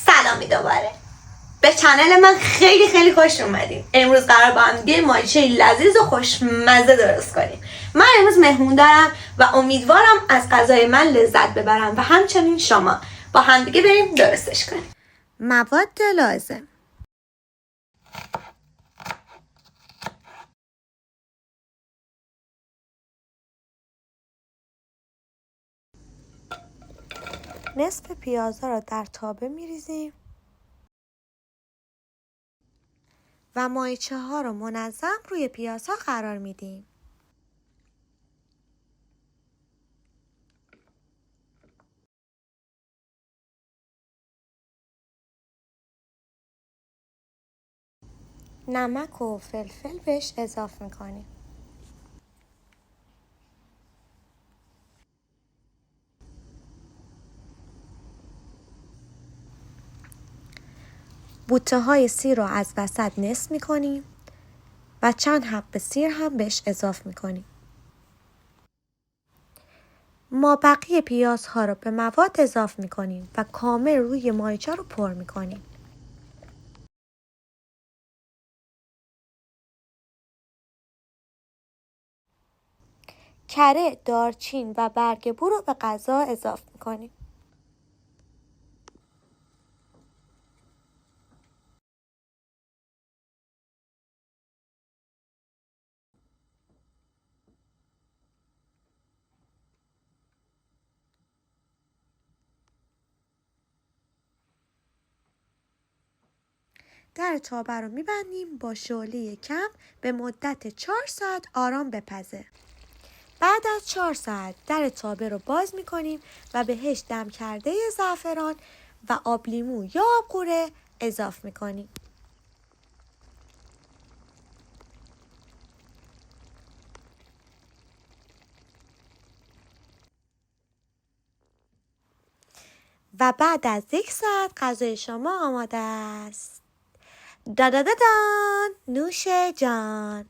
سلامی دوباره به چنل من خیلی خوش اومدین. امروز قرار با هم دیگه ماهیچه لذیذ و خوشمزه درست کنیم. من امروز مهمون دارم و امیدوارم از غذای من لذت ببرم و همچنین شما. با هم دیگه بریم درستش کنیم. مواد لازم: نصف پیازها رو در تابه میریزیم و ماهیچه ها رو منظم روی پیازها قرار میدیم. نمک و فلفل بهش اضافه میکنیم. بوته های سیر رو از وسط نصف میکنیم و چند حبه سیر هم بهش اضافه میکنیم. ما بقیه پیازها رو به مواد اضافه میکنیم و کامل روی ماهیچه رو پر میکنیم. کره، دارچین و برگ بو رو به غذا اضافه میکنیم. در تابه رو میبندیم با شعله کم به مدت 4 ساعت آرام بپزه. بعد از 4 ساعت در تابه رو باز میکنیم و بهش دم کرده زعفران و آب لیمو یا آب قوره اضافه میکنیم. و بعد از 1 ساعت غذای شما آماده است. دادادادان، نوش جان.